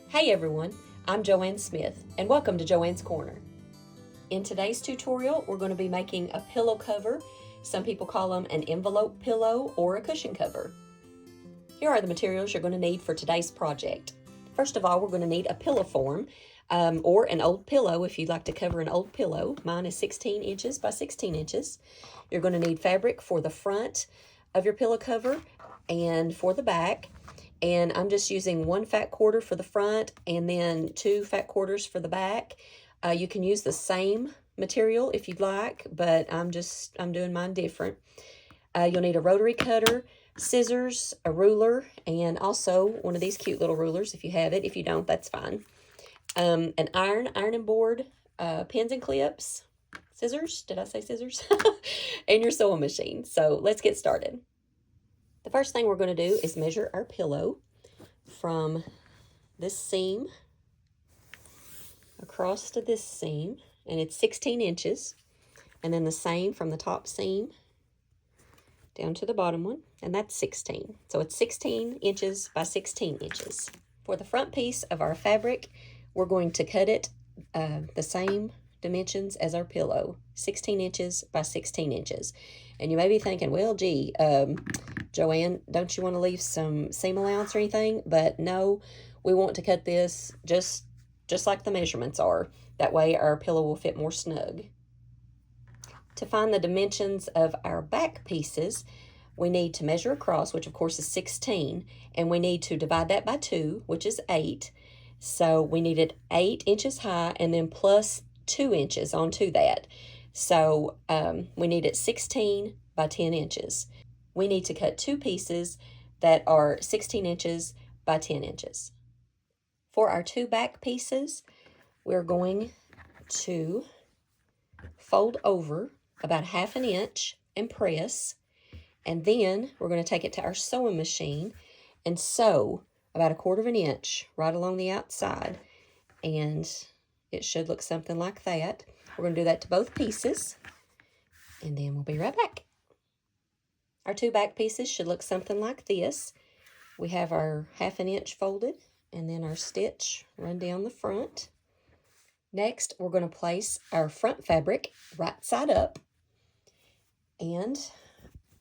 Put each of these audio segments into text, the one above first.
Hey everyone, I'm Joanne Smith and welcome to Joanne's Corner. In today's tutorial, we're going to be making a pillow cover. Some people call them an envelope pillow or a cushion cover. Here are the materials you're going to need for today's project. First of all, we're going to need a pillow form or an old pillow if you'd like to cover an old pillow. Mine is 16 inches by 16 inches. You're going to need fabric for the front of your pillow cover and for the back. And I'm just using 1 fat quarter for the front and then 2 fat quarters for the back. You can use the same material if you'd like, but I'm doing mine different. You'll need a rotary cutter, scissors, a ruler, and also one of these cute little rulers if you have it. If you don't, that's fine. An ironing board, pins and clips, scissors, did I say scissors? And your sewing machine. So let's get started. The first thing we're going to do is measure our pillow from this seam across to this seam, and it's 16 inches, and then the same from the top seam down to the bottom one, and that's 16. So it's 16 inches by 16 inches. For the front piece of our fabric, we're going to cut it the same dimensions as our pillow, 16 inches by 16 inches. And you may be thinking, well, gee, Joanne, don't you want to leave some seam allowance or anything? But no, we want to cut this just like the measurements are. That way our pillow will fit more snug. To find the dimensions of our back pieces, we need to measure across, which of course is 16, and we need to divide that by 2, which is 8. So we need it 8 inches high and then plus 2 inches onto that. So we need it 16 by 10 inches. We need to cut 2 pieces that are 16 inches by 10 inches. For our 2 back pieces, we're going to fold over about 1/2 inch and press, and then we're going to take it to our sewing machine and sew about 1/4 inch right along the outside, and it should look something like that. We're going to do that to both pieces, and then we'll be right back. Our 2 back pieces should look something like this. We have our 1/2 inch folded, and then our stitch run down the front. Next, we're going to place our front fabric right side up, and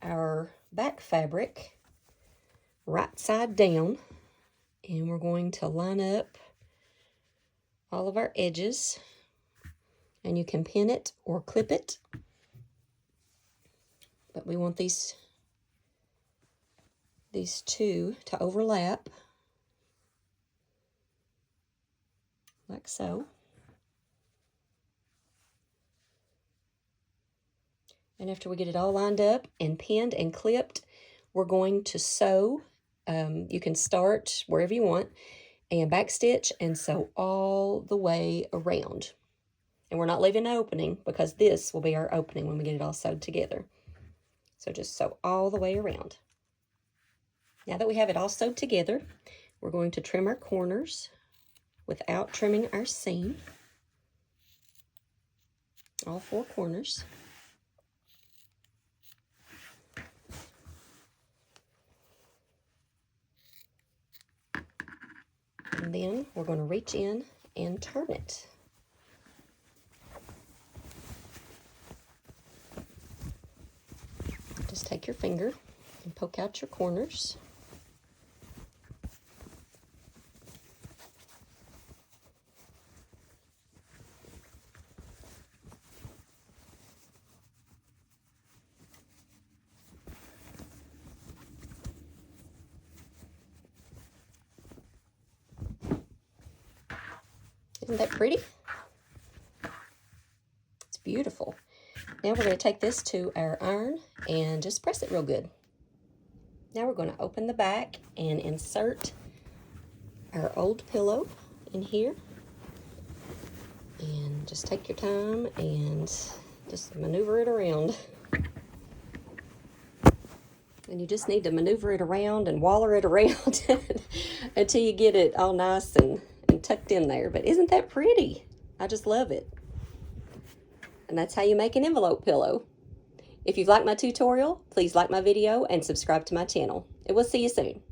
our back fabric right side down, and we're going to line up all of our edges, and you can pin it or clip it, but we want these two to overlap like so. And after we get it all lined up and pinned and clipped, we're going to sew. You can start wherever you want and backstitch and sew all the way around. And we're not leaving an opening because this will be our opening when we get it all sewed together. So just sew all the way around. Now that we have it all sewed together, we're going to trim our corners without trimming our seam. All 4 corners. And then we're going to reach in and turn it. Just take your finger and poke out your corners. Isn't that pretty? It's beautiful. Now we're going to take this to our iron and just press it real good. Now we're going to open the back and insert our old pillow in here. And just take your time and just maneuver it around. And you just need to maneuver it around and waller it around until you get it all nice and tucked in there. But isn't that pretty? I just love it. And that's how you make an envelope pillow. If you've liked my tutorial, please like my video and subscribe to my channel. And we'll see you soon.